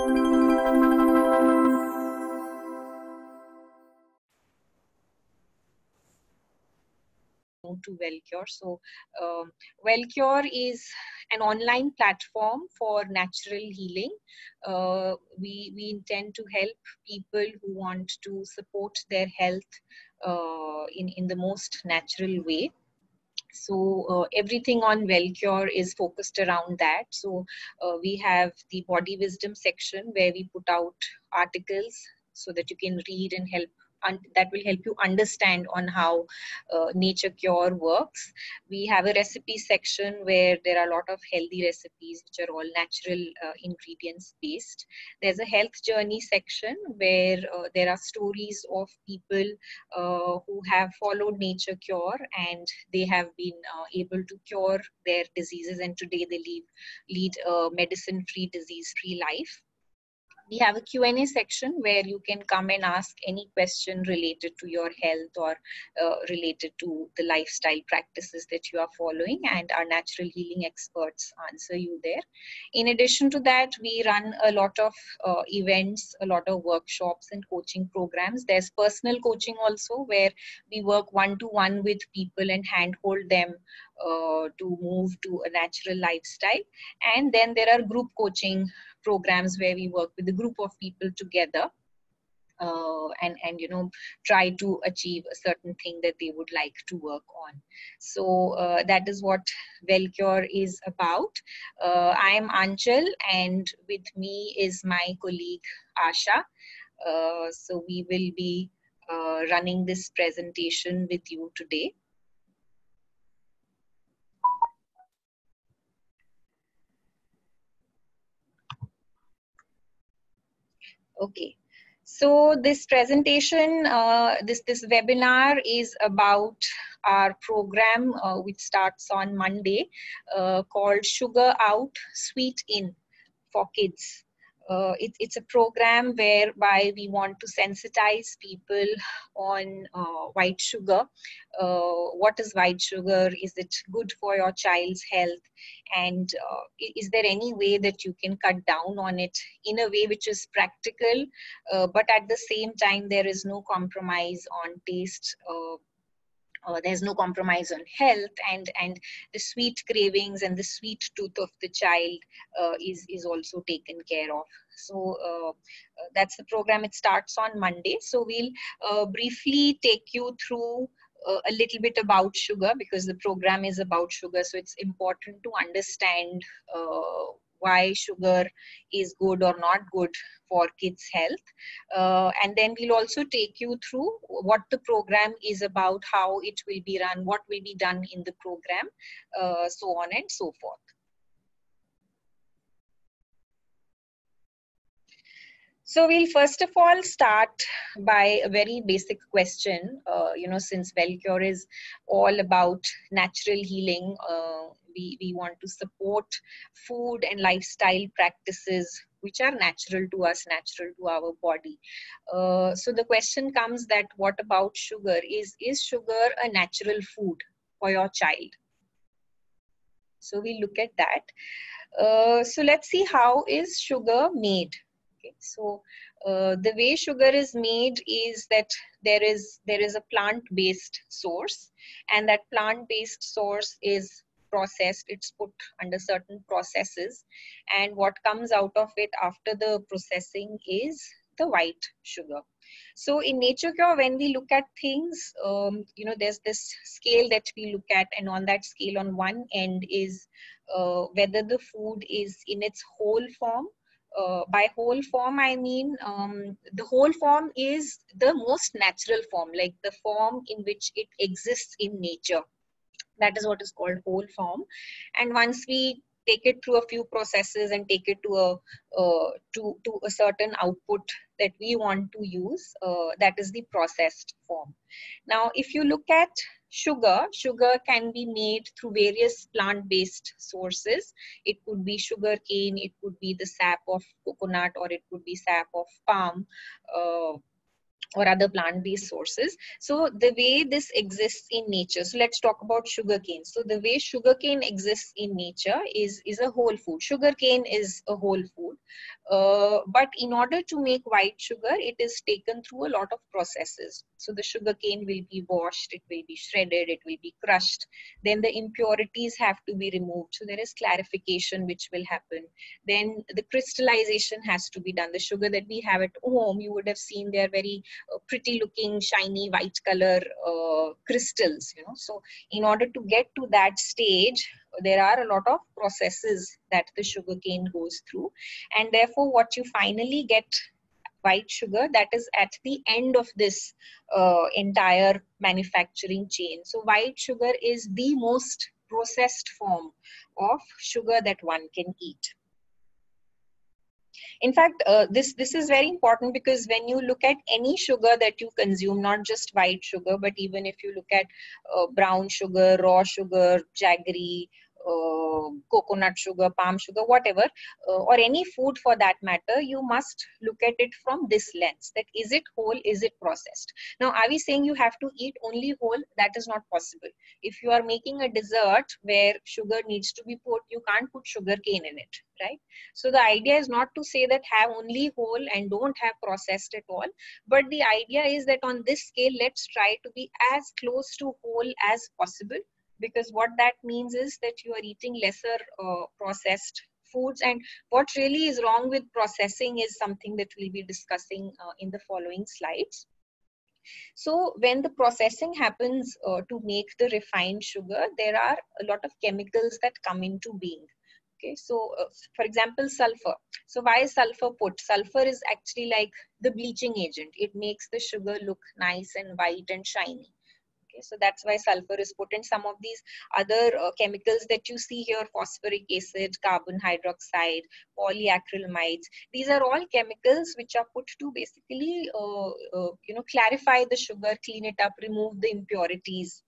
To WellCure. So WellCure is an online platform for natural healing. We intend to help people who want to support their health in the most natural way. So everything on WellCure is focused around that. So we have the body wisdom section where we put out articles so that you can read and help, that will help you understand on how nature cure works. We have a recipe section where there are a lot of healthy recipes which are all natural ingredients based. There's a health journey section where there are stories of people who have followed nature cure and they have been able to cure their diseases, and today they lead a medicine-free, disease-free life. We have a Q&A section where you can come and ask any question related to your health or related to the lifestyle practices that you are following, and our natural healing experts answer you there. In addition to that, we run a lot of events, a lot of workshops and coaching programs. There's personal coaching also, where we work one-to-one with people and handhold them to move to a natural lifestyle. And then there are group coaching programs where we work with a group of people together and you know, try to achieve a certain thing that they would like to work on. So that is what WellCure is about. I am Anchal, and with me is my colleague Asha. So we will be running this presentation with you today. Okay, so this presentation, this webinar is about our program which starts on Monday called Sugar Out, Sweet In for Kids. It's a program whereby we want to sensitize people on white sugar. What is white sugar? Is it good for your child's health? And is there any way that you can cut down on it in a way which is practical, but at the same time there is no compromise on taste, there's no compromise on health, and the sweet cravings and the sweet tooth of the child is also taken care of. So that's the program. It starts on Monday. So we'll briefly take you through a little bit about sugar, because the program is about sugar. So it's important to understand why sugar is good or not good for kids' health. And then we'll also take you through what the program is about, how it will be run, what will be done in the program, so on and so forth. So we'll first of all start by a very basic question. You know, since WellCure is all about natural healing, we want to support food and lifestyle practices which are natural to us, natural to our body. So the question comes that what about sugar? Is sugar a natural food for your child? So we look at that. So let's see, how is sugar made? Okay, so the way sugar is made is that there is a plant-based source, and that plant-based source is processed. It's put under certain processes, and what comes out of it after the processing is the white sugar. So in nature cure, when we look at things, you know, there's this scale that we look at, and on that scale, on one end is whether the food is in its whole form. By whole form, I mean the whole form is the most natural form, like the form in which it exists in nature. That is what is called whole form. And once we take it through a few processes and take it to a certain output that we want to use, that is the processed form. Now, if you look at sugar can be made through various plant-based sources. It could be sugar cane, it could be the sap of coconut, or it could be sap of palm, or other plant-based sources. So the way this exists in nature, so let's talk about sugarcane. So the way sugarcane exists in nature is a whole food. Sugarcane is a whole food. But in order to make white sugar, it is taken through a lot of processes. So the sugarcane will be washed, it will be shredded, it will be crushed. Then the impurities have to be removed. So there is clarification which will happen. Then the crystallization has to be done. The sugar that we have at home, you would have seen they're very pretty looking, shiny, white color crystals, you know. So in order to get to that stage, there are a lot of processes that the sugarcane goes through. And therefore, what you finally get, white sugar, that is at the end of this entire manufacturing chain. So white sugar is the most processed form of sugar that one can eat. In fact, this is very important, because when you look at any sugar that you consume, not just white sugar, but even if you look at brown sugar, raw sugar, jaggery, coconut sugar, palm sugar, whatever, or any food for that matter, you must look at it from this lens, that is it whole, is it processed? Now, are we saying you have to eat only whole? That is not possible. If you are making a dessert where sugar needs to be put, you can't put sugar cane in it, right? So the idea is not to say that have only whole and don't have processed at all, but the idea is that on this scale, let's try to be as close to whole as possible, because what that means is that you are eating lesser processed foods. And what really is wrong with processing is something that we'll be discussing in the following slides. So when the processing happens to make the refined sugar, there are a lot of chemicals that come into being. Okay, so for example, sulfur. So why is sulfur put? Sulfur is actually like the bleaching agent. It makes the sugar look nice and white and shiny. Okay, so that's why sulfur is put in. Some of these other chemicals that you see here, phosphoric acid, carbon hydroxide, polyacrylamides, these are all chemicals which are put to basically clarify the sugar, clean it up, remove the impurities,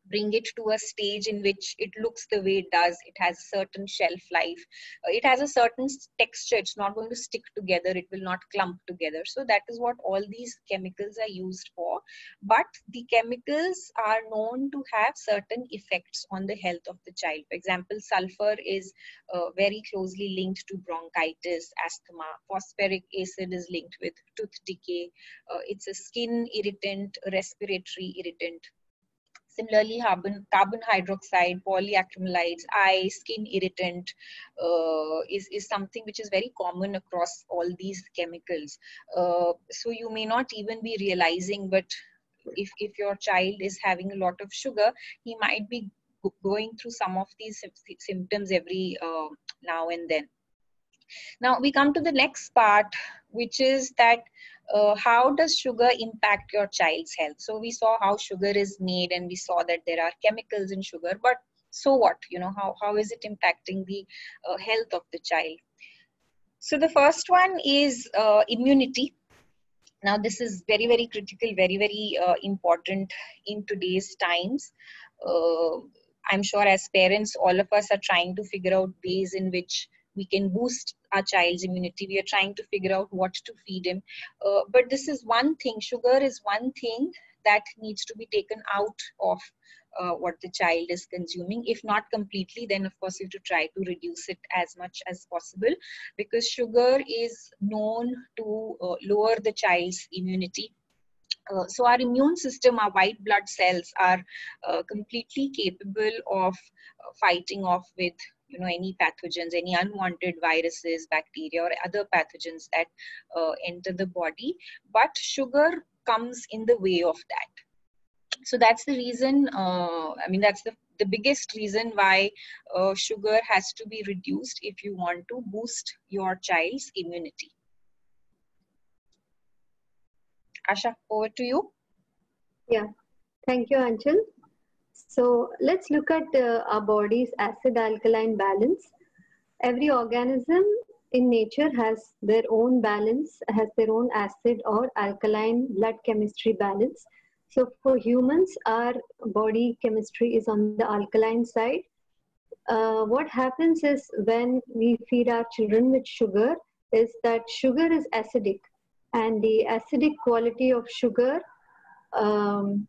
bring it to a stage in which it looks the way it does. It has a certain shelf life. It has a certain texture. It's not going to stick together. It will not clump together. So that is what all these chemicals are used for. But the chemicals are known to have certain effects on the health of the child. For example, sulfur is very closely linked to bronchitis, asthma. Phosphoric acid is linked with tooth decay. It's a skin irritant, a respiratory irritant. Similarly, carbon hydroxide, polyacrylamides, eye, skin irritant is something which is very common across all these chemicals. So you may not even be realizing, but if your child is having a lot of sugar, he might be going through some of these symptoms every now and then. Now we come to the next part, which is that how does sugar impact your child's health? So we saw how sugar is made, and we saw that there are chemicals in sugar, but so what? You know, how is it impacting the health of the child? So the first one is immunity. Now this is very, very critical, very, very important in today's times. I'm sure as parents, all of us are trying to figure out ways in which we can boost our child's immunity. We are trying to figure out what to feed him. But this is one thing, sugar is one thing that needs to be taken out of what the child is consuming. If not completely, then of course you have to try to reduce it as much as possible, because sugar is known to lower the child's immunity. So our immune system, our white blood cells are completely capable of fighting off with any pathogens, any unwanted viruses, bacteria, or other pathogens that enter the body. But sugar comes in the way of that. So that's the reason, that's the biggest reason why sugar has to be reduced if you want to boost your child's immunity. Asha, over to you. Yeah, thank you, Anchal. So let's look at our body's acid-alkaline balance. Every organism in nature has their own balance, has their own acid or alkaline blood chemistry balance. So for humans, our body chemistry is on the alkaline side. What happens is when we feed our children with sugar is that sugar is acidic, And the acidic quality of sugar, um,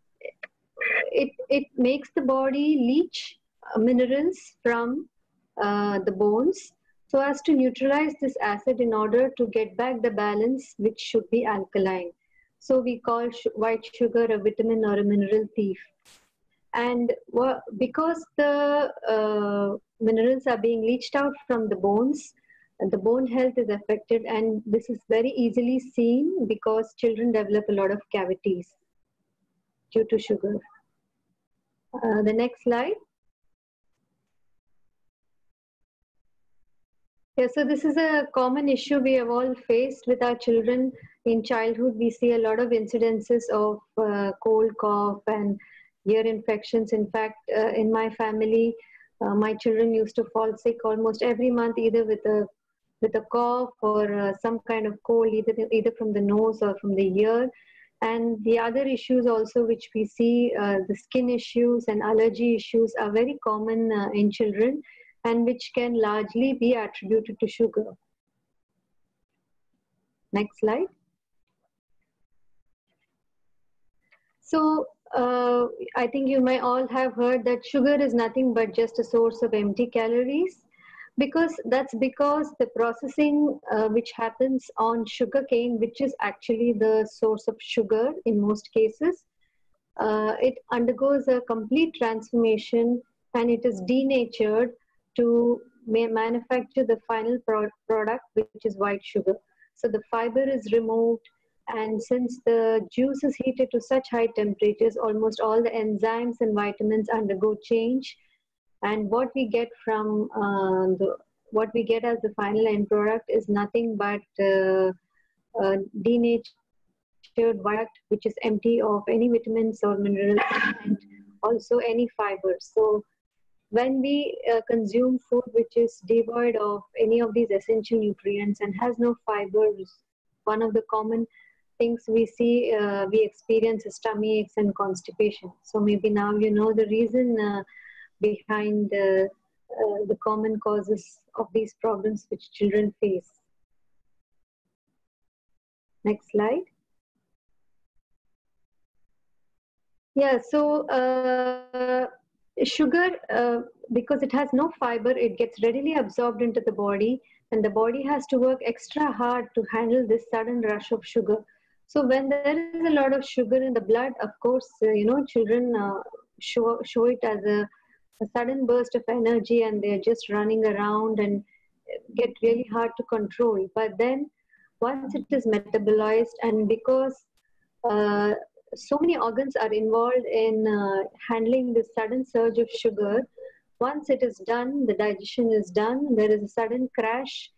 it makes the body leach minerals from the bones so as to neutralize this acid in order to get back the balance, which should be alkaline. So we call white sugar a vitamin or a mineral thief. And because the minerals are being leached out from the bones, the bone health is affected, and this is very easily seen because children develop a lot of cavities due to sugar. The next slide. Yeah, so this is a common issue we have all faced with our children in childhood. We see a lot of incidences of cold, cough, and ear infections. In fact, in my family, my children used to fall sick almost every month, either with a cough or some kind of cold, either from the nose or from the ear. And the other issues also which we see, the skin issues and allergy issues are very common in children, and which can largely be attributed to sugar. Next slide. So I think you may all have heard that sugar is nothing but just a source of empty calories, because the processing which happens on sugarcane, which is actually the source of sugar in most cases, it undergoes a complete transformation and it is denatured to manufacture the final product, which is white sugar. So the fiber is removed, and since the juice is heated to such high temperatures, almost all the enzymes and vitamins undergo change. And what we get from what we get as the final end product is nothing but denatured product, which is empty of any vitamins or minerals and also any fibers. So when we consume food which is devoid of any of these essential nutrients and has no fibers, one of the common things we see, we experience is tummy aches and constipation. So maybe now you know the reason behind the common causes of these problems which children face. Next slide. Yeah, so sugar, because it has no fiber, it gets readily absorbed into the body, and the body has to work extra hard to handle this sudden rush of sugar. So when there is a lot of sugar in the blood, of course, children show it as a sudden burst of energy, and they're just running around and get really hard to control. But then once it is metabolized, and because uh, so many organs are involved in handling this sudden surge of sugar, once it is done, the digestion is done, there is a sudden crash,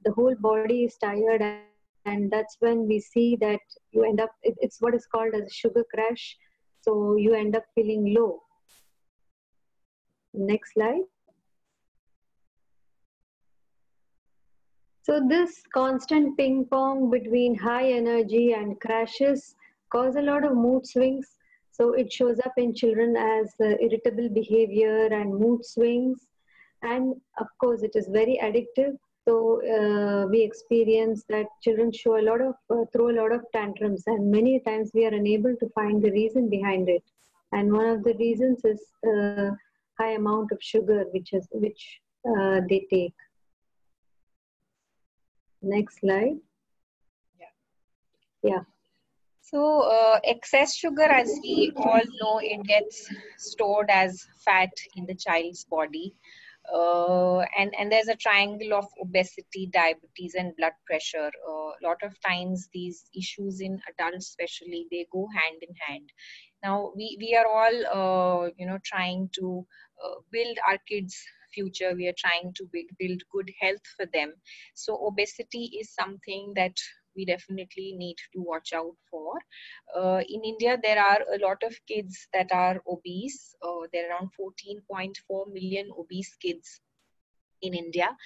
the whole body is tired, and that's when we see that you end up, it's what is called as a sugar crash. So you end up feeling low. Next slide. So this constant ping pong between high energy and crashes cause a lot of mood swings. So it shows up in children as irritable behavior and mood swings. And of course, it is very addictive. So we experience that children show throw a lot of tantrums, and many times we are unable to find the reason behind it. And one of the reasons is high amount of sugar which they take. Next slide. Yeah. So excess sugar, as we all know, it gets stored as fat in the child's body. And there's a triangle of obesity, diabetes, and blood pressure. A lot of times these issues in adults especially, they go hand in hand. Now we are all trying to build our kids' future. We are trying to build good health for them. So obesity is something that we definitely need to watch out for. In India, there are a lot of kids that are obese. There are around 14.4 million obese kids in India.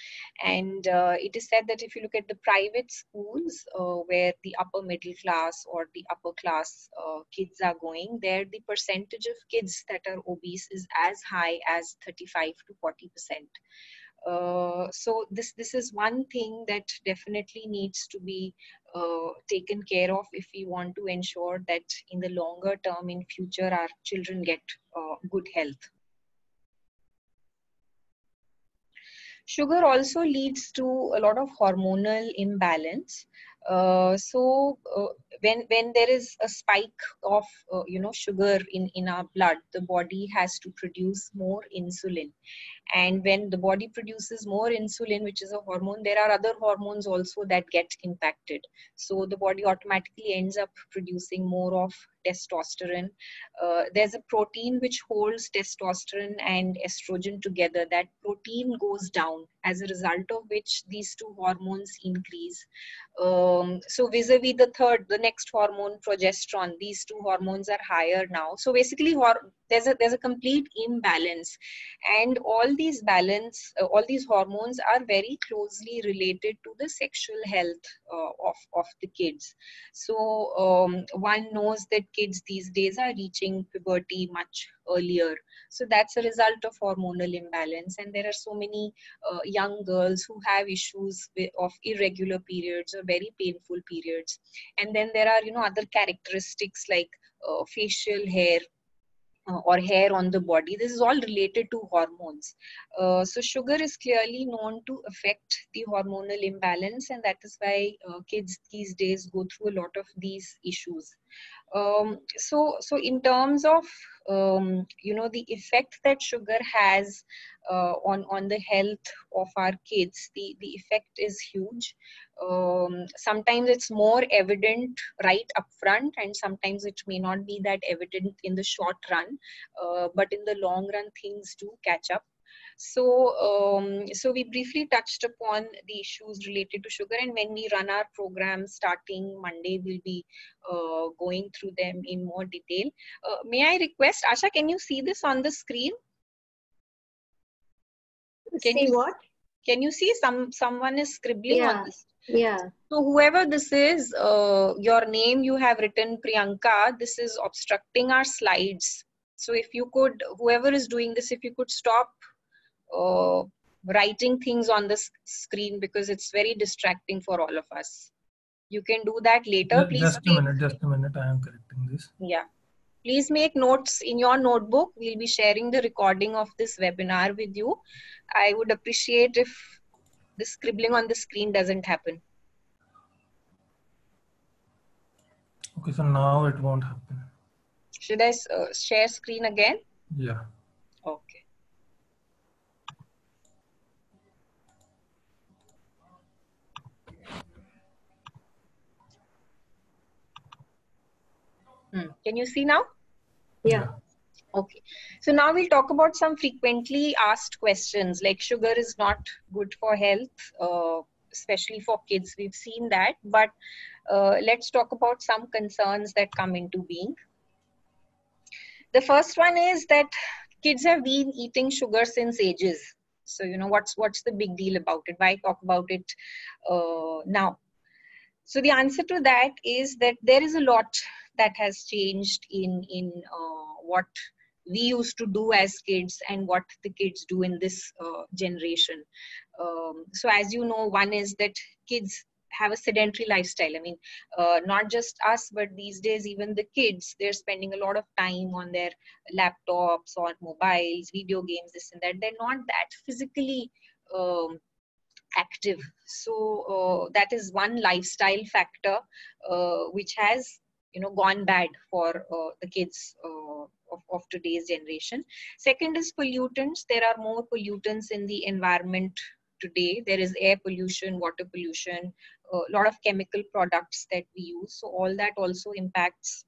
And it is said that if you look at the private schools where the upper middle class or the upper class kids are going, there the percentage of kids that are obese is as high as 35 to 40%. So this is one thing that definitely needs to be taken care of if we want to ensure that in the longer term, in future, our children get good health. Sugar also leads to a lot of hormonal imbalance. When there is a spike of sugar in our blood, the body has to produce more insulin. And when the body produces more insulin, which is a hormone, there are other hormones also that get impacted. So the body automatically ends up producing more of testosterone. There's a protein which holds testosterone and estrogen together. That protein goes down, as a result of which these two hormones increase. So vis-a-vis the next hormone, progesterone, these two hormones are higher now. So basically there's a complete imbalance, and all these hormones are very closely related to the sexual health of the kids. So one knows that kids these days are reaching puberty much earlier. So that's a result of hormonal imbalance, and there are so many young girls who have issues of irregular periods or very painful periods. And then there are other characteristics like facial hair or hair on the body. This is all related to hormones. So sugar is clearly known to affect the hormonal imbalance, and that is why kids these days go through a lot of these issues. So in terms of the effect that sugar has on the health of our kids, the effect is huge. Sometimes it's more evident right up front, and sometimes it may not be that evident in the short run, but in the long run things do catch up. So we briefly touched upon the issues related to sugar, and when we run our program starting Monday, we'll be going through them in more detail. May I request, Asha, can you see this on the screen? Can you see someone is scribbling on this? Yeah. So whoever this is, your name you have written Priyanka, this is obstructing our slides. So if you could, whoever is doing this, if you could stop writing things on the screen, because it's very distracting for all of us. You can do that later. Please just a minute, I am correcting this. Yeah. Please make notes in your notebook. We'll be sharing the recording of this webinar with you. I would appreciate if the scribbling on the screen doesn't happen. Okay, so now it won't happen. Should I share screen again? Yeah. Okay. Can you see now? Yeah. Okay. So now we'll talk about some frequently asked questions, like sugar is not good for health, especially for kids. We've seen that, but let's talk about some concerns that come into being. The first one is that kids have been eating sugar since ages. So, what's the big deal about it? Why talk about it now? So the answer to that is that there is a lot that has changed in what we used to do as kids and what the kids do in this generation. So as you know, one is that kids have a sedentary lifestyle. I mean, not just us, but these days even the kids, they're spending a lot of time on their laptops, on mobiles, video games, this and that. They're not that physically active. So that is one lifestyle factor which has gone bad for the kids of today's generation. Second is pollutants. There are more pollutants in the environment today. There is air pollution, water pollution, a lot of chemical products that we use. So all that also impacts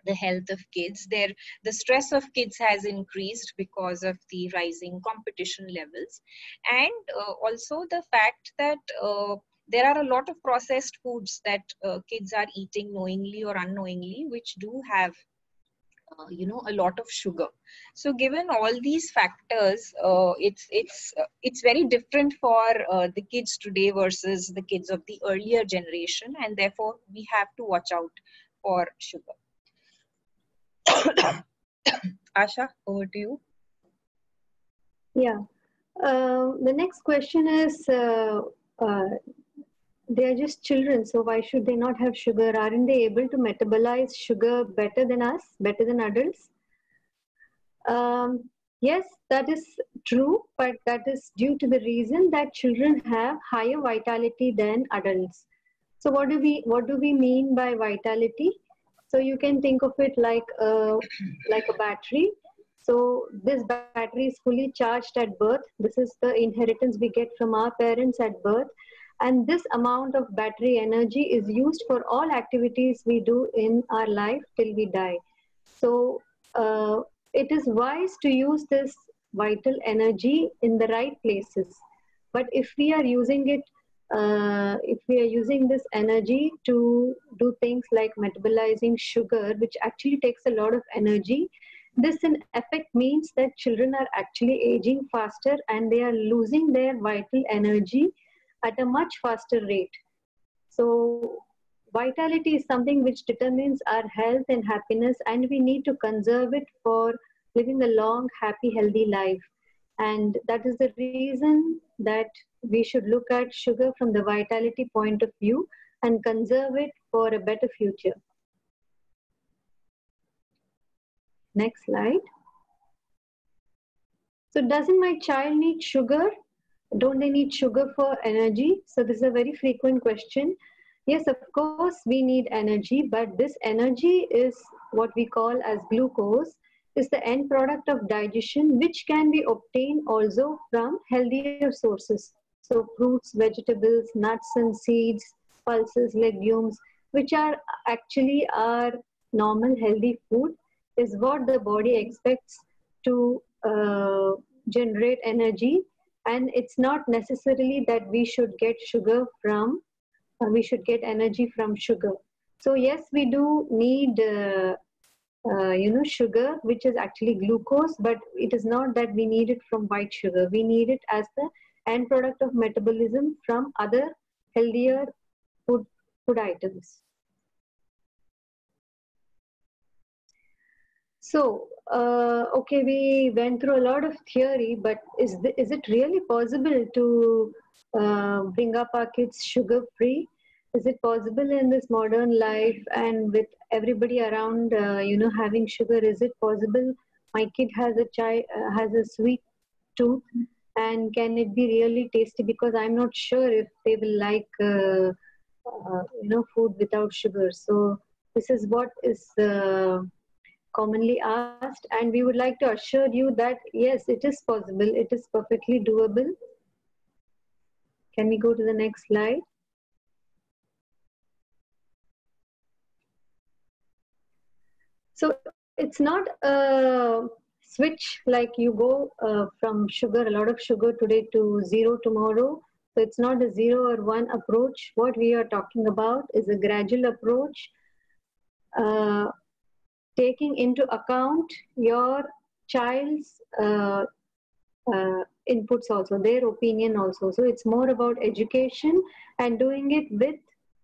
the health of kids. The stress of kids has increased because of the rising competition levels, and also the fact that there are a lot of processed foods that kids are eating knowingly or unknowingly, which do have a lot of sugar. So given all these factors, it's very different for the kids today versus the kids of the earlier generation, and therefore we have to watch out for sugar. Asha, over to you. Yeah. The next question is, they are just children, so why should they not have sugar? Aren't they able to metabolize sugar better than us, better than adults? Yes, that is true, but that is due to the reason that children have higher vitality than adults. So what do we mean by vitality? So you can think of it like a battery. So this battery is fully charged at birth. This is the inheritance we get from our parents at birth. And this amount of battery energy is used for all activities we do in our life till we die. So it is wise to use this vital energy in the right places. But if we are using it, if we are using this energy to do things like metabolizing sugar, which actually takes a lot of energy, this in effect means that children are actually aging faster and they are losing their vital energy at a much faster rate. So vitality is something which determines our health and happiness, and we need to conserve it for living a long, happy, healthy life. And that is the reason that we should look at sugar from the vitality point of view and conserve it for a better future. Next slide. So doesn't my child need sugar? Don't they need sugar for energy? So this is a very frequent question. Yes, of course, we need energy, but this energy is what we call as glucose, is the end product of digestion, which can be obtained also from healthier sources. So fruits, vegetables, nuts and seeds, pulses, legumes, which are actually our normal healthy food, is what the body expects to generate energy. And it's not necessarily that we should get sugar from, we should get energy from sugar. So yes, we do need sugar, which is actually glucose, but it is not that we need it from white sugar. We need it as the end product of metabolism from other healthier food items. So, okay, we went through a lot of theory, but is it really possible to bring up our kids sugar-free? Is it possible in this modern life and with everybody around, having sugar? Is it possible? My kid has a sweet tooth, and can it be really tasty? Because I'm not sure if they will like, food without sugar. So this is what is commonly asked, and we would like to assure you that yes, it is possible. It is perfectly doable. Can we go to the next slide? So it's not a switch like you go from sugar, a lot of sugar today to zero tomorrow. So it's not a 0 or 1 approach. What we are talking about is a gradual approach, taking into account your child's inputs also, their opinion also. So it's more about education and doing it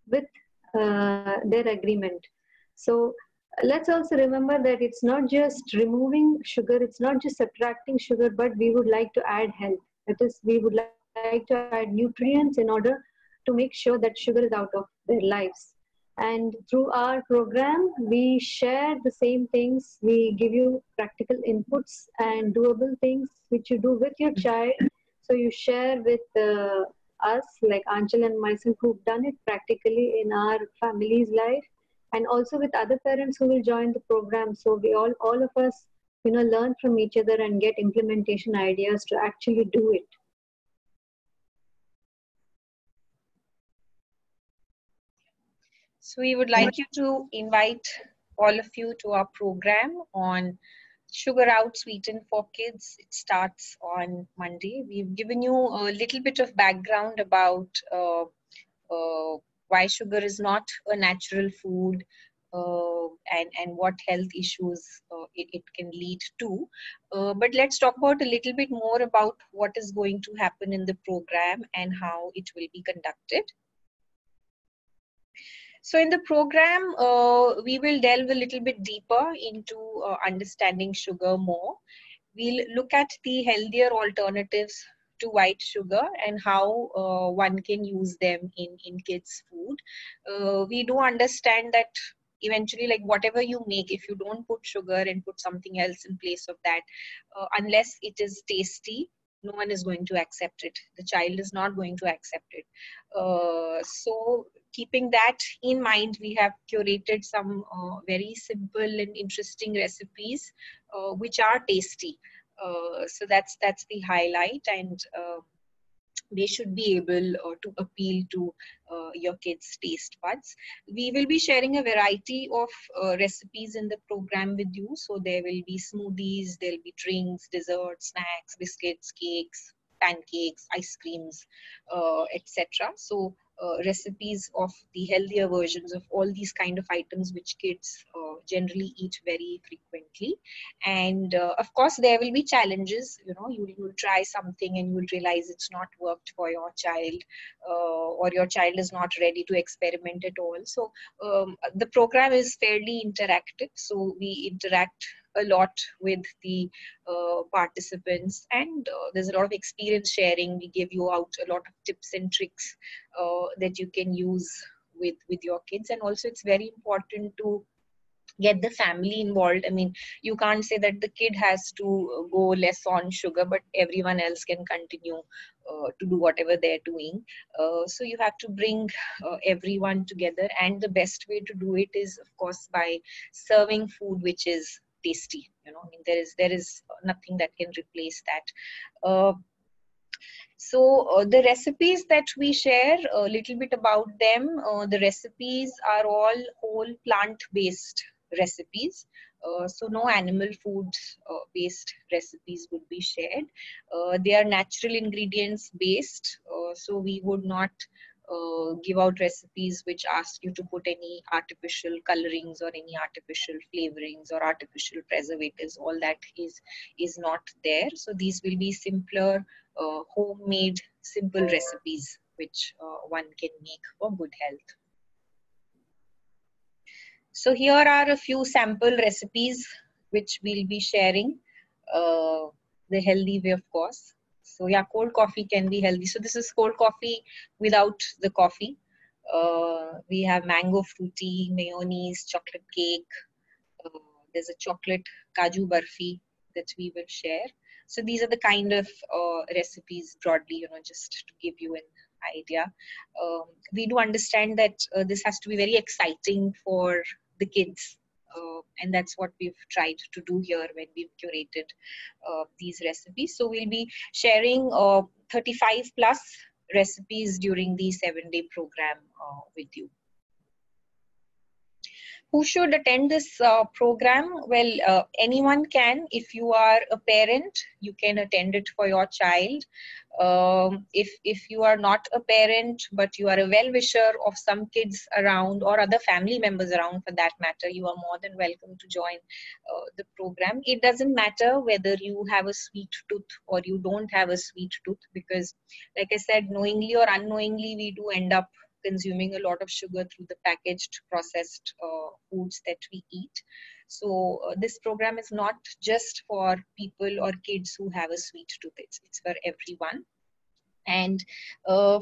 with their agreement. So let's also remember that it's not just removing sugar, it's not just subtracting sugar, but we would like to add health. That is, we would like to add nutrients in order to make sure that sugar is out of their lives. And through our program, we share the same things. We give you practical inputs and doable things which you do with your child. So you share with us, like Anchal and myself, who've done it practically in our family's life, and also with other parents who will join the program. So we all of us, learn from each other and get implementation ideas to actually do it. So we would like you to invite all of you to our program on Sugar Out Sweetened for Kids. It starts on Monday. We've given you a little bit of background about why sugar is not a natural food and what health issues it can lead to. But let's talk about a little bit more about what is going to happen in the program and how it will be conducted. So in the program, we will delve a little bit deeper into understanding sugar more. We'll look at the healthier alternatives to white sugar and how one can use them in kids' food. We do understand that eventually, like whatever you make, if you don't put sugar and put something else in place of that, unless it is tasty, no one is going to accept it. The child is not going to accept it. So keeping that in mind, we have curated some very simple and interesting recipes which are tasty. So that's the highlight, and they should be able to appeal to your kids' taste buds. We will be sharing a variety of recipes in the program with you. So there will be smoothies, there will be drinks, desserts, snacks, biscuits, cakes, pancakes, ice creams, etc. So recipes of the healthier versions of all these kind of items which kids generally eat very frequently. And of course there will be challenges. You know, you will try something and you will realize it's not worked for your child, or your child is not ready to experiment at all. So the program is fairly interactive, so we interact a lot with the participants, and there's a lot of experience sharing. We give you out a lot of tips and tricks that you can use with your kids. And also it's very important to get the family involved. I mean, you can't say that the kid has to go less on sugar, but everyone else can continue to do whatever they're doing. So you have to bring everyone together, and the best way to do it is, of course, by serving food which is tasty. You know, I mean, there is nothing that can replace that. So the recipes that we share, a little bit about them. The recipes are all whole plant-based recipes. So no animal foods based recipes would be shared. They are natural ingredients based. So we would not give out recipes which ask you to put any artificial colorings or any artificial flavorings or artificial preservatives. All that is not there. So these will be simpler, homemade, simple recipes which one can make for good health. So here are a few sample recipes which we'll be sharing, the healthy way, of course. So yeah, cold coffee can be healthy. So this is cold coffee without the coffee. We have mango fruity, mayonnaise, chocolate cake. There's a chocolate kaju barfi that we will share. So these are the kind of recipes broadly, you know, just to give you an idea. We do understand that this has to be very exciting for the kids. And that's what we've tried to do here when we've curated these recipes. So we'll be sharing 35 plus recipes during the 7-day program with you. Who should attend this program? Well, anyone can. If you are a parent, you can attend it for your child. If you are not a parent, but you are a well-wisher of some kids around or other family members around for that matter, you are more than welcome to join the program. It doesn't matter whether you have a sweet tooth or you don't have a sweet tooth, because like I said, knowingly or unknowingly, we do end up consuming a lot of sugar through the packaged processed foods that we eat. So this program is not just for people or kids who have a sweet tooth. It's for everyone. And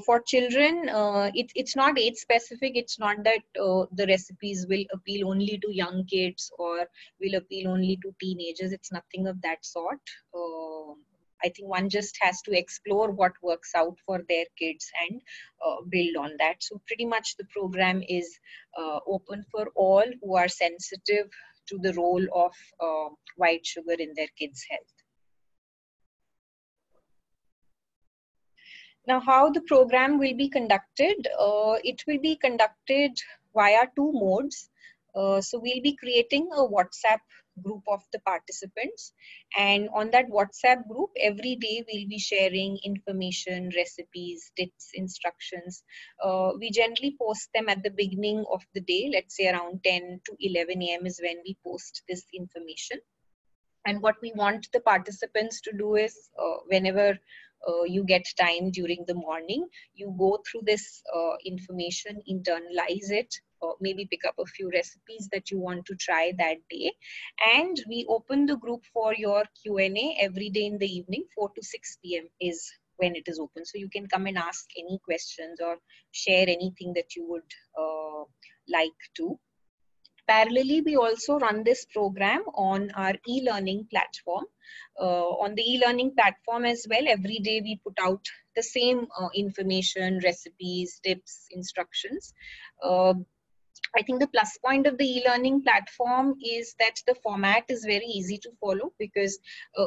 for children, it's not age specific. It's not that the recipes will appeal only to young kids or will appeal only to teenagers. It's nothing of that sort. I think one just has to explore what works out for their kids and build on that. So pretty much the program is open for all who are sensitive to the role of white sugar in their kids' health. Now, how the program will be conducted? It will be conducted via 2 modes. So we'll be creating a WhatsApp group of the participants, and on that WhatsApp group every day we'll be sharing information, recipes, tips, instructions. We generally post them at the beginning of the day. Let's say around 10 to 11 a.m. is when we post this information. And what we want the participants to do is whenever you get time during the morning, you go through this information, internalize it, maybe pick up a few recipes that you want to try that day. And we open the group for your Q&A every day in the evening. 4 to 6 p.m. is when it is open. So you can come and ask any questions or share anything that you would like to. Parallelly, we also run this program on our e-learning platform. On the e-learning platform as well, every day we put out the same information, recipes, tips, instructions. I think the plus point of the e-learning platform is that the format is very easy to follow, because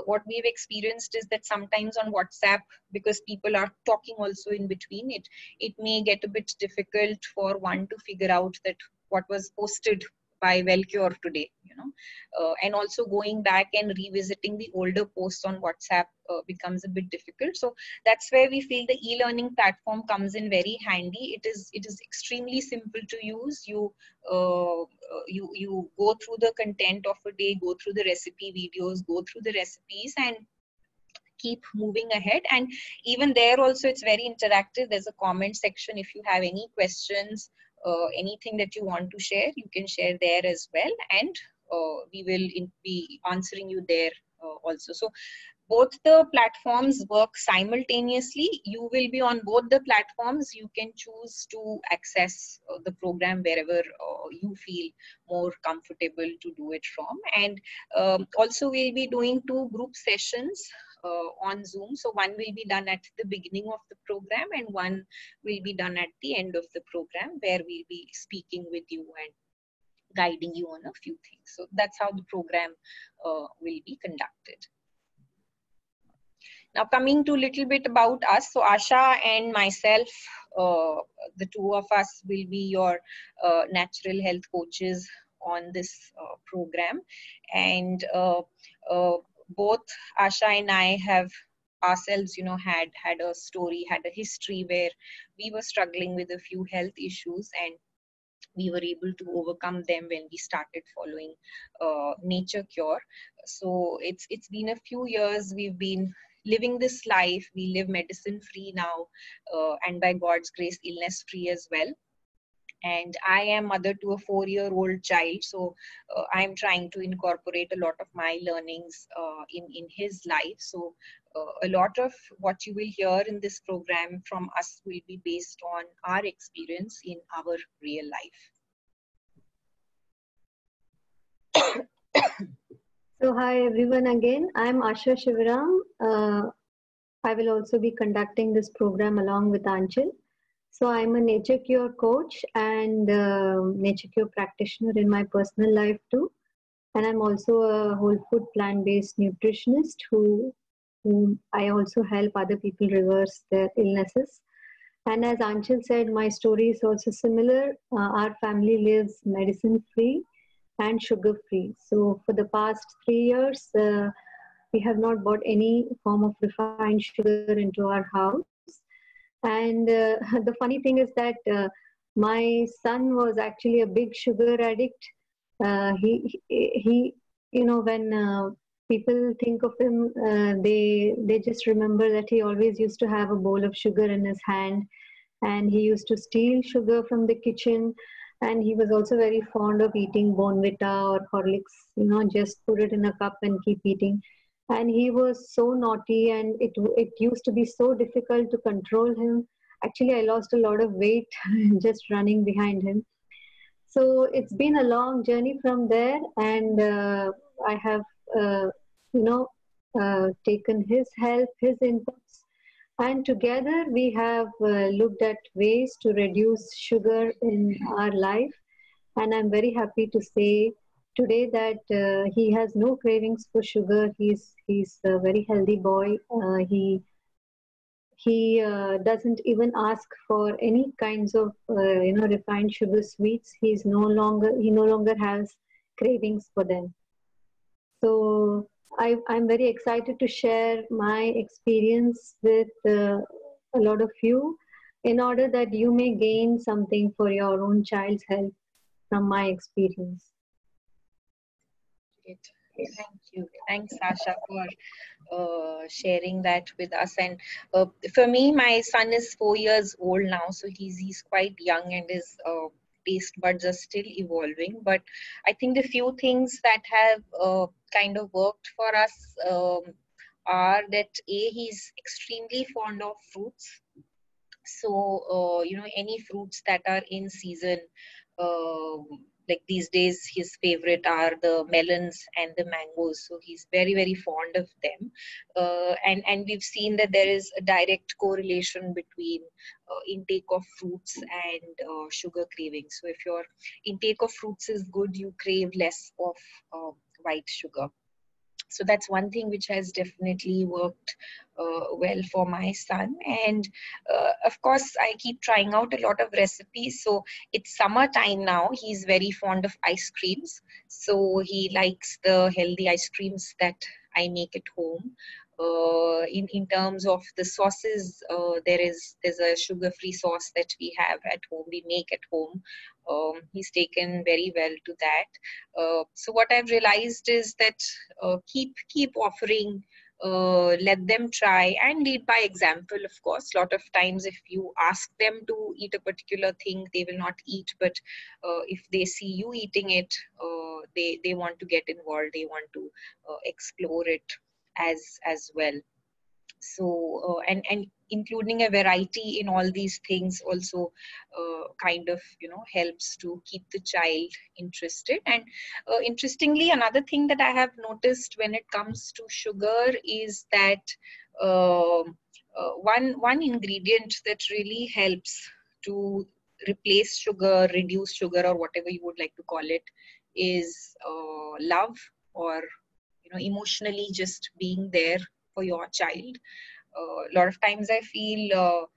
what we've experienced is that sometimes on WhatsApp, because people are talking also in between, it may get a bit difficult for one to figure out that what was posted by Wellcure today, and also going back and revisiting the older posts on WhatsApp becomes a bit difficult. So that's where we feel the e-learning platform comes in very handy. It is extremely simple to use. You go through the content of a day, go through the recipe videos, go through the recipes, and keep moving ahead. And even there also, it's very interactive. There's a comment section. If you have any questions, anything that you want to share, you can share there as well, and we will be answering you there also. So both the platforms work simultaneously. You will be on both the platforms. You can choose to access the program wherever you feel more comfortable to do it from. And also we'll be doing 2 group sessions on Zoom. So one will be done at the beginning of the program, and one will be done at the end of the program, where we'll be speaking with you and guiding you on a few things. So that's how the program will be conducted. Now coming to a little bit about us. So Asha and myself, the 2 of us will be your natural health coaches on this program. And both Asha and I have ourselves, had a story, had a history where we were struggling with a few health issues, and we were able to overcome them when we started following Nature Cure. So it's been a few years. We've been living this life. We live medicine free now, and by God's grace, illness free as well. And I am mother to a 4-year-old child. So I'm trying to incorporate a lot of my learnings in his life. So a lot of what you will hear in this program from us will be based on our experience in our real life. So hi everyone again. I'm Asha Shivaram. I will also be conducting this program along with Anchal. So I'm a Nature Cure coach and Nature Cure practitioner in my personal life too. And I'm also a whole food plant-based nutritionist whom I also help other people reverse their illnesses. And as Anchal said, my story is also similar. Our family lives medicine-free and sugar-free. So for the past 3 years, we have not bought any form of refined sugar into our house. And the funny thing is that my son was actually a big sugar addict. He when people think of him, they just remember that he always used to have a bowl of sugar in his hand, and he used to steal sugar from the kitchen. And he was also very fond of eating Bonvita or Horlicks, just put it in a cup and keep eating. And he was so naughty, and it used to be so difficult to control him. Actually, I lost a lot of weight just running behind him. So it's been a long journey from there, and I have, taken his help, his inputs, and together we have looked at ways to reduce sugar in our life. And I'm very happy to say today that he has no cravings for sugar. He's a very healthy boy. He doesn't even ask for any kinds of refined sugar sweets. He no longer has cravings for them. So I'm very excited to share my experience with a lot of you, in order that you may gain something for your own child's health from my experience. Great. Thank you. Thanks, Sasha, for sharing that with us. And for me, my son is 4 years old now, so he's quite young, and his taste buds are still evolving. But I think the few things that have kind of worked for us are that he's extremely fond of fruits. So, any fruits that are in season, uh, like these days, his favorite are the melons and the mangoes. So he's very, very fond of them. And we've seen that there is a direct correlation between intake of fruits and sugar cravings. So if your intake of fruits is good, you crave less of white sugar. So that's one thing which has definitely worked well for my son. And of course, I keep trying out a lot of recipes. So it's summertime now. He's very fond of ice creams. So he likes the healthy ice creams that I make at home. In terms of the sauces, there's a sugar-free sauce that we have at home. We make at home. He's taken very well to that. So what I've realized is that keep offering, let them try, and lead by example. Of course, a lot of times if you ask them to eat a particular thing, they will not eat, but if they see you eating it, they want to get involved, they want to explore it as well. So and including a variety in all these things also kind of helps to keep the child interested. And interestingly, another thing that I have noticed when it comes to sugar is that one ingredient that really helps to replace sugar, reduce sugar, or whatever you would like to call it, is love, or emotionally just being there for your child. A lot of times I feel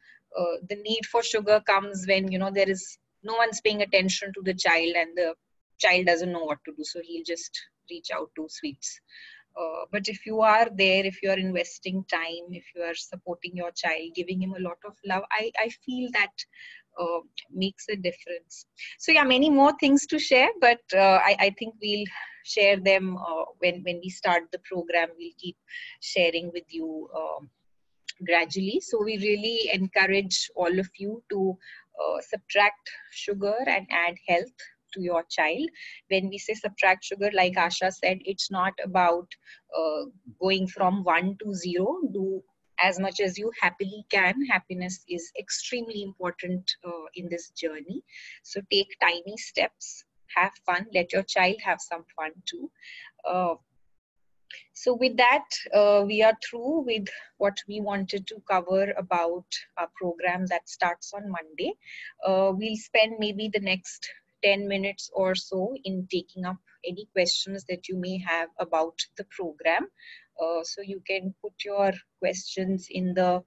the need for sugar comes when there is no one's paying attention to the child, and the child doesn't know what to do, so he'll just reach out to sweets. But if you are there, if you are investing time, if you are supporting your child, giving him a lot of love, I feel that makes a difference. So yeah, many more things to share, but I think we'll share them when we start the program. We'll keep sharing with you gradually. So we really encourage all of you to subtract sugar and add health to your child. When we say subtract sugar, like Asha said, it's not about going from 1 to 0. Do as much as you happily can. Happiness is extremely important in this journey. So take tiny steps, have fun, let your child have some fun too. So with that, we are through with what we wanted to cover about our program that starts on Monday. We'll spend maybe the next 10 minutes or so in taking up any questions that you may have about the program. So you can put your questions in the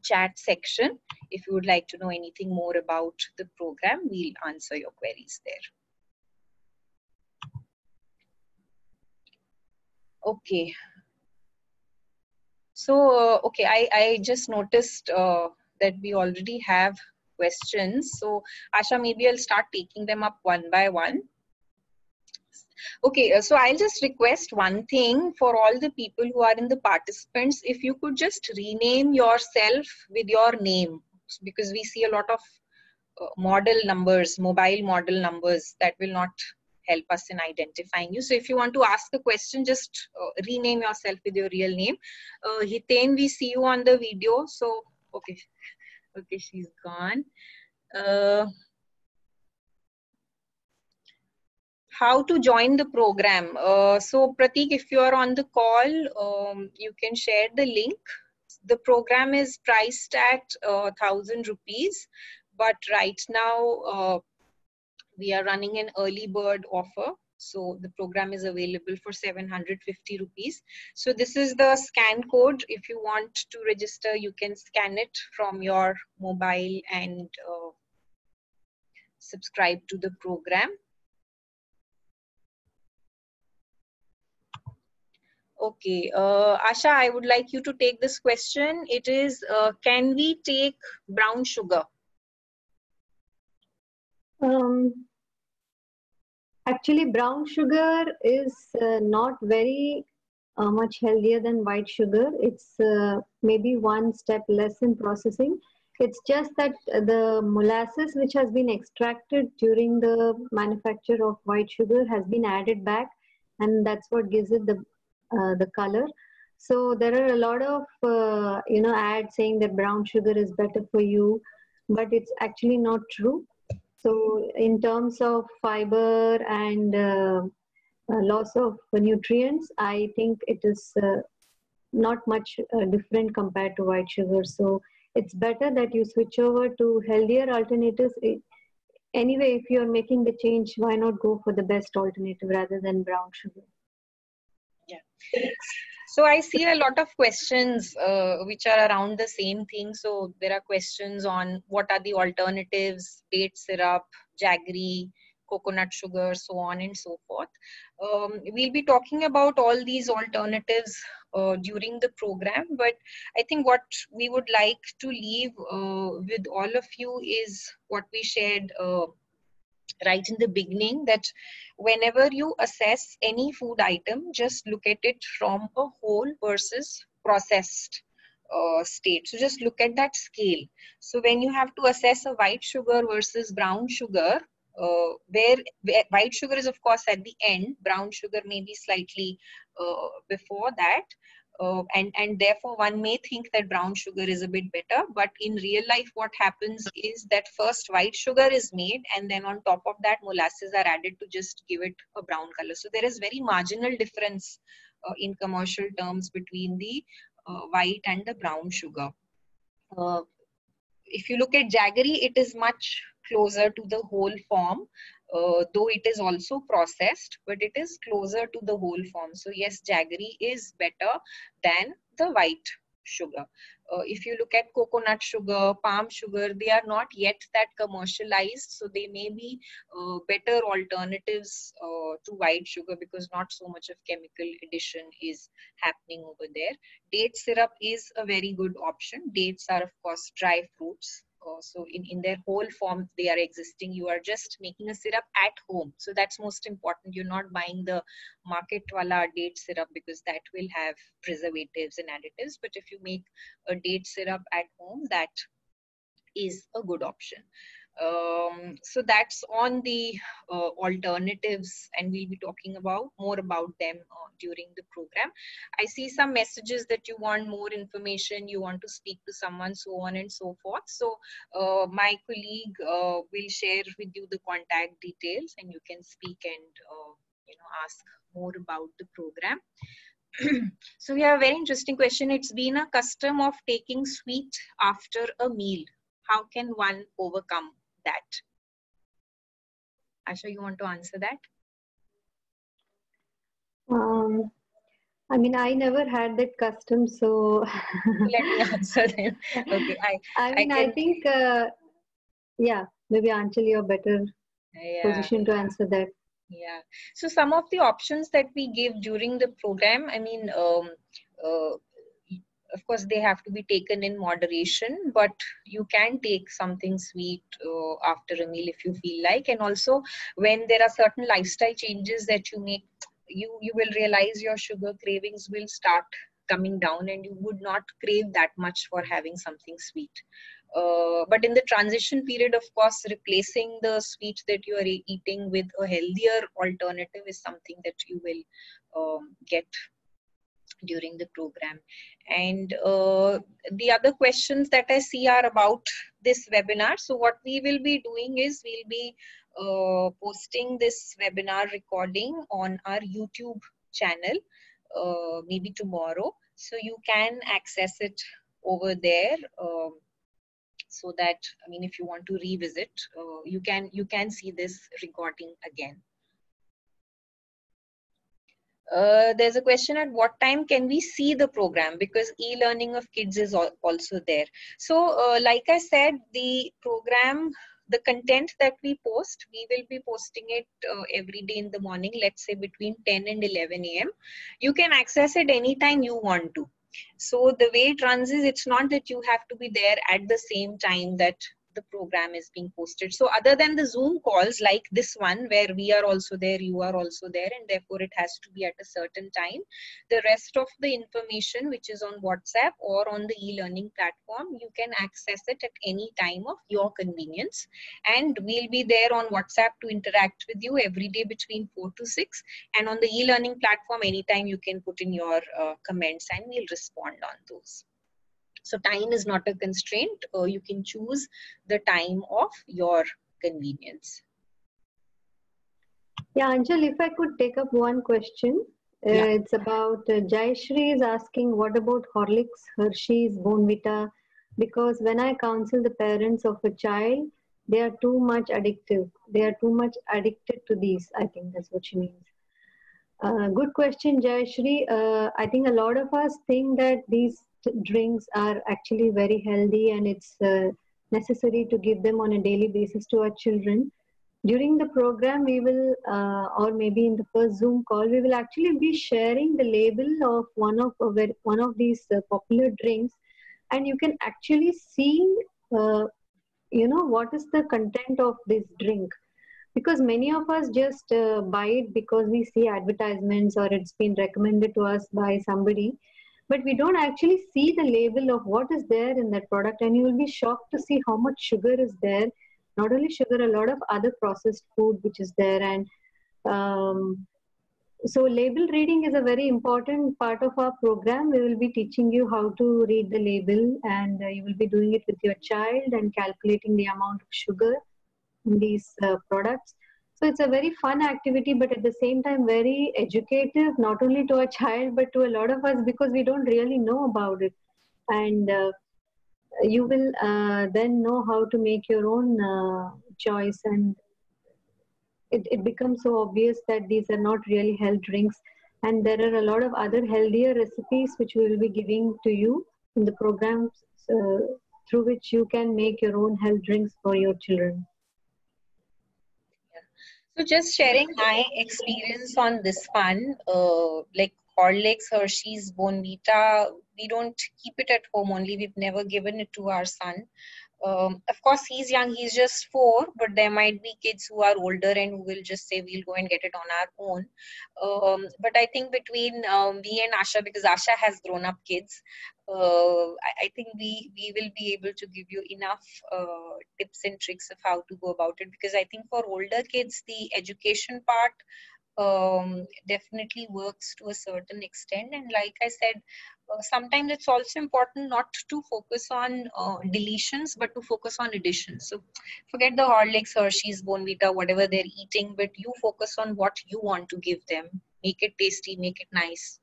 chat section. If you would like to know anything more about the program, we'll answer your queries there. Okay. So, okay, I just noticed that we already have questions. So, Asha, maybe I'll start taking them up one by one. Okay, so I'll just request one thing for all the people who are in the participants. If you could just rename yourself with your name, because we see a lot of model numbers, mobile model numbers that will not help us in identifying you. So if you want to ask a question, just rename yourself with your real name. Hiten, we see you on the video. So, okay, she's gone. How to join the program? So Pratik, if you are on the call, you can share the link. The program is priced at 1,000 rupees, but right now we are running an early bird offer. So the program is available for 750 rupees. So this is the scan code. If you want to register, you can scan it from your mobile and subscribe to the program. Okay, Asha, I would like you to take this question. It is, can we take brown sugar? Actually, brown sugar is not very much healthier than white sugar. It's maybe one step less in processing. It's just that the molasses which has been extracted during the manufacture of white sugar has been added back, and that's what gives it the color. So there are a lot of ads saying that brown sugar is better for you, but it's actually not true. So in terms of fiber and loss of nutrients, I think it is not much different compared to white sugar. So it's better that you switch over to healthier alternatives. Anyway, if you're making the change, why not go for the best alternative rather than brown sugar? Yeah. So I see a lot of questions which are around the same thing. So there are questions on what are the alternatives, date syrup, jaggery, coconut sugar, so on and so forth. We'll be talking about all these alternatives during the program, but I think what we would like to leave with all of you is what we shared right in the beginning, that whenever you assess any food item, just look at it from a whole versus processed state. So just look at that scale. So when you have to assess a white sugar versus brown sugar, where white sugar is of course at the end, brown sugar may be slightly before that. And therefore one may think that brown sugar is a bit better, but in real life what happens is that first white sugar is made, and then on top of that molasses are added to just give it a brown color. So there is very marginal difference in commercial terms between the white and the brown sugar. If you look at jaggery, it is much closer to the whole form, though it is also processed, but it is closer to the whole form. So yes, jaggery is better than the white sugar. If you look at coconut sugar, palm sugar, they are not yet that commercialized, so they may be better alternatives to white sugar because not so much of chemical addition is happening over there. Date syrup is a very good option. Dates are of course dry fruits. So in their whole form they are existing. You are just making a syrup at home. So that's most important. You're not buying the market wala date syrup because that will have preservatives and additives. But if you make a date syrup at home, that is a good option. So that's on the alternatives, and we'll be talking about more about them during the program. I see some messages that you want more information, you want to speak to someone, so on and so forth. So my colleague will share with you the contact details, and you can speak and ask more about the program. So we have a very interesting question. It's been a custom of taking sweet after a meal. How can one overcome that? Asha, you want to answer that? I mean, I never had that custom, so Let me answer them. Okay, I think, yeah, maybe Anchal, you're better position to answer that. Yeah. So some of the options that we give during the program, I mean, of course, they have to be taken in moderation, but you can take something sweet after a meal if you feel like. And also, when there are certain lifestyle changes that you make, you will realize your sugar cravings will start coming down, and you would not crave that much for having something sweet. But in the transition period, of course, replacing the sweet that you are eating with a healthier alternative is something that you will get during the program. And the other questions that I see are about this webinar. So what we will be doing is we'll be posting this webinar recording on our YouTube channel maybe tomorrow. So you can access it over there. So that, I mean, if you want to revisit, you can see this recording again. There's a question, at what time can we see the program, because e-learning of kids is also there. So like I said, the program, the content that we post, we will be posting it every day in the morning, let's say between 10 and 11 a.m. You can access it anytime you want to. So the way it runs is, it's not that you have to be there at the same time that the program is being posted. So other than the Zoom calls like this one, where we are also there, you are also there, and therefore it has to be at a certain time, the rest of the information which is on WhatsApp or on the e-learning platform, you can access it at any time of your convenience. And we'll be there on WhatsApp to interact with you every day between 4 to 6. And on the e-learning platform, anytime you can put in your comments and we'll respond on those. So time is not a constraint. You can choose the time of your convenience. Yeah, Anjal, if I could take up one question. Yeah. It's about Jayashri is asking, what about Horlicks, Hershey's, Bonvita? Because when I counsel the parents of a child, they are too much addictive. They are too much addicted to these. I think that's what she means. Good question, Jayashri. I think a lot of us think that these drinks are actually very healthy and it's necessary to give them on a daily basis to our children. During the program, we will, or maybe in the first Zoom call, we will actually be sharing the label of one of these popular drinks, and you can actually see, what is the content of this drink. Because many of us just buy it because we see advertisements or it's been recommended to us by somebody, but we don't actually see the label of what is there in that product, and you will be shocked to see how much sugar is there. Not only sugar, a lot of other processed food which is there. And so label reading is a very important part of our program. We will be teaching you how to read the label, and you will be doing it with your child and calculating the amount of sugar in these products. So it's a very fun activity, but at the same time very educative, not only to a child but to a lot of us, because we don't really know about it. And you will then know how to make your own choice, and it becomes so obvious that these are not really health drinks, and there are a lot of other healthier recipes which we will be giving to you in the programs, through which you can make your own health drinks for your children. So just sharing my experience on this one, like Horlicks, Hershey's, Bonvita, we don't keep it at home only. We've never given it to our son. Of course, he's young, he's just 4, but there might be kids who are older and who will just say, we'll go and get it on our own. But I think between me and Asha, because Asha has grown up kids, I think we will be able to give you enough tips and tricks of how to go about it. Because I think for older kids, the education part definitely works to a certain extent. And like I said, sometimes it's also important not to focus on deletions, but to focus on additions. So forget the Horlicks, Hershey's, Bonvita, whatever they're eating, but you focus on what you want to give them. Make it tasty, make it nice.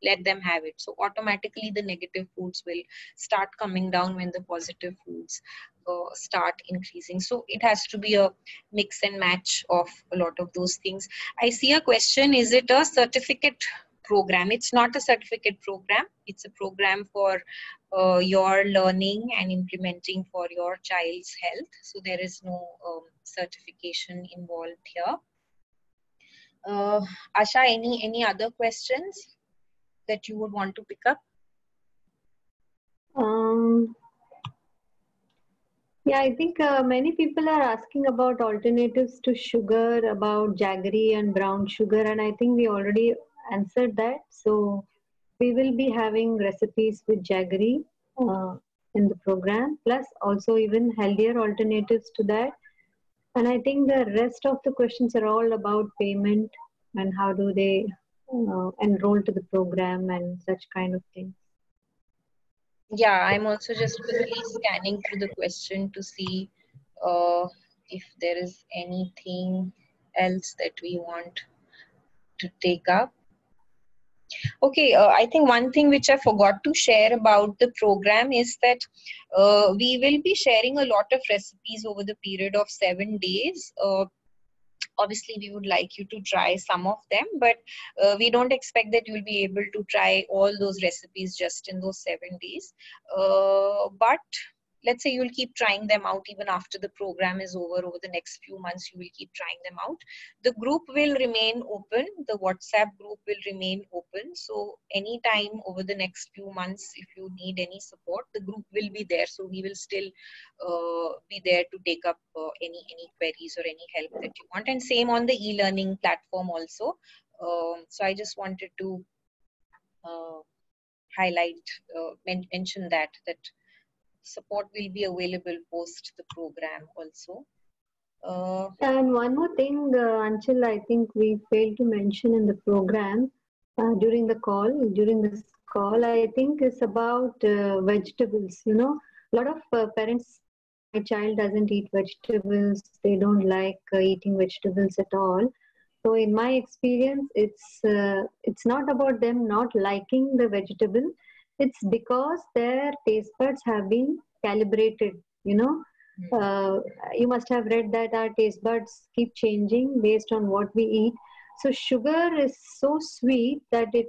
Let them have it. So automatically the negative foods will start coming down when the positive foods start increasing. So it has to be a mix and match of a lot of those things. I see a question, is it a certificate program? It's not a certificate program. It's a program for your learning and implementing for your child's health. So there is no certification involved here. Asha, any other questions that you would want to pick up? Yeah, I think many people are asking about alternatives to sugar, about jaggery and brown sugar, and I think we already answered that. So we will be having recipes with jaggery in the program, plus also even healthier alternatives to that. And I think the rest of the questions are all about payment and how do they enroll to the program and such kind of things. Yeah, I'm also just quickly scanning through the question to see if there is anything else that we want to take up. Okay, I think one thing which I forgot to share about the program is that we will be sharing a lot of recipes over the period of 7 days. Obviously, we would like you to try some of them, but we don't expect that you'll be able to try all those recipes just in those 7 days. But let's say you'll keep trying them out even after the program is over the next few months, you will keep trying them out. The group will remain open. The WhatsApp group will remain open. So anytime over the next few months, if you need any support, the group will be there. So we will still be there to take up any queries or any help that you want. And same on the e-learning platform also. So I just wanted to highlight, mention that support will be available post the program also. And one more thing, Anchal, I think we failed to mention in the program during this call, I think is about vegetables. You know, a lot of parents, my child doesn't eat vegetables, they don't like eating vegetables at all. So in my experience, it's not about them not liking the vegetable. It's because their taste buds have been calibrated. You know, you must have read that our taste buds keep changing based on what we eat. So sugar is so sweet that it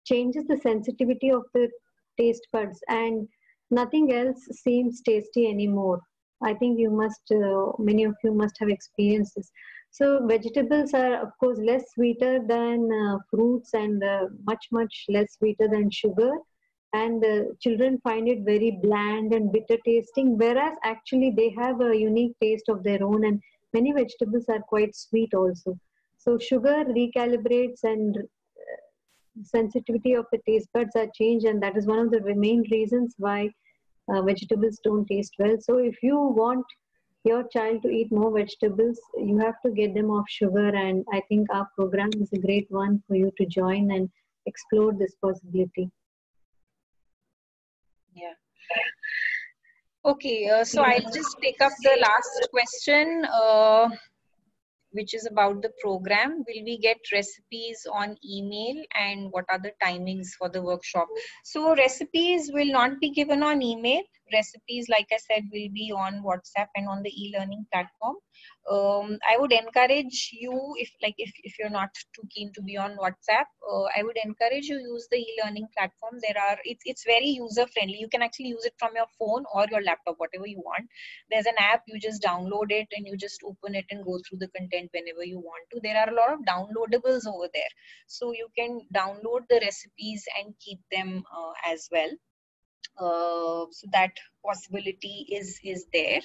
changes the sensitivity of the taste buds, and nothing else seems tasty anymore. I think many of you must have experienced this. So vegetables are, of course, less sweeter than fruits, and much less sweeter than sugar. And children find it very bland and bitter tasting, whereas actually they have a unique taste of their own, and many vegetables are quite sweet also. So sugar recalibrates, and sensitivity of the taste buds are changed, and that is one of the main reasons why vegetables don't taste well. So if you want your child to eat more vegetables, you have to get them off sugar, and I think our program is a great one for you to join and explore this possibility. Yeah. Okay, so I'll just take up the last question, which is about the program. Will we get recipes on email, and what are the timings for the workshop? So recipes will not be given on email. Recipes, like I said, will be on WhatsApp and on the e-learning platform. I would encourage you, if you're not too keen to be on WhatsApp, I would encourage you use the e-learning platform. It's very user friendly. You can actually use it from your phone or your laptop, whatever you want. There's an app, you just download it and you just open it and go through the content whenever you want to. There are a lot of downloadables over there. So you can download the recipes and keep them as well. So that possibility is there.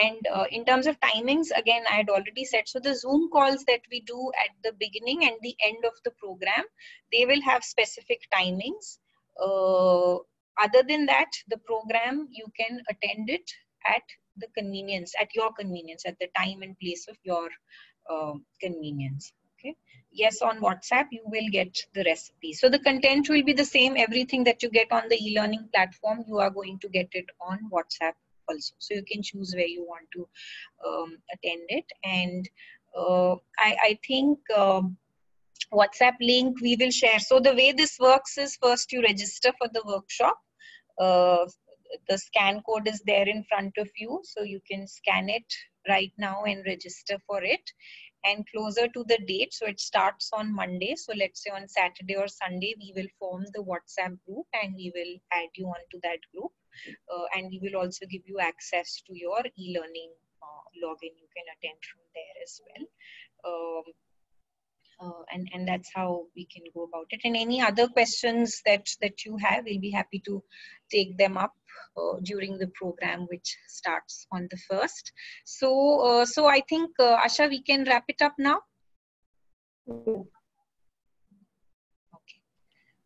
And in terms of timings, again, I had already said, so the Zoom calls that we do at the beginning and the end of the program, they will have specific timings. Other than that, the program, you can attend it at your convenience, at the time and place of your convenience. Okay. Yes, on WhatsApp, you will get the recipe. So the content will be the same. Everything that you get on the e-learning platform, you are going to get it on WhatsApp also. So you can choose where you want to attend it. And I think WhatsApp link we will share. So the way this works is, first you register for the workshop. The scan code is there in front of you. So you can scan it right now and register for it. And closer to the date, so it starts on Monday. So let's say on Saturday or Sunday, we will form the WhatsApp group and we will add you onto that group. And we will also give you access to your e-learning login. You can attend from there as well. And that's how we can go about it. And any other questions that you have, we'll be happy to take them up during the program, which starts on the 1st. So I think, Asha, we can wrap it up now. Okay.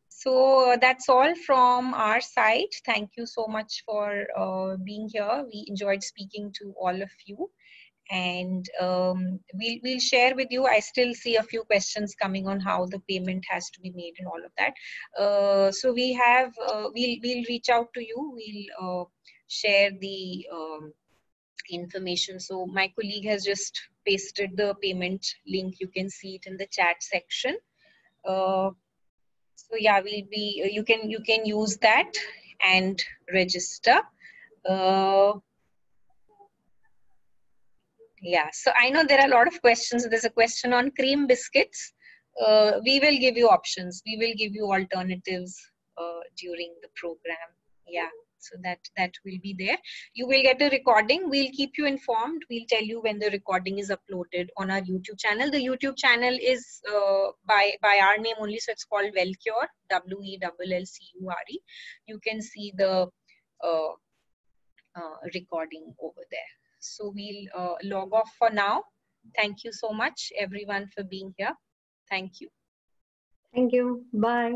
So that's all from our side. Thank you so much for being here. We enjoyed speaking to all of you. And we'll share with you. I still see a few questions coming on how the payment has to be made and all of that. So we have, we'll reach out to you. We'll share the information. So my colleague has just pasted the payment link. You can see it in the chat section. So yeah, you can use that and register. Yeah, so I know there are a lot of questions. There's a question on cream biscuits. We will give you options. We will give you alternatives during the program. Yeah, So that will be there. You will get a recording. We'll keep you informed. We'll tell you when the recording is uploaded on our YouTube channel. The YouTube channel is by our name only, so it's called WellCure, WELLCURE. You can see the recording over there. So we'll log off for now. Thank you so much, everyone, for being here. Thank you. Thank you. Bye.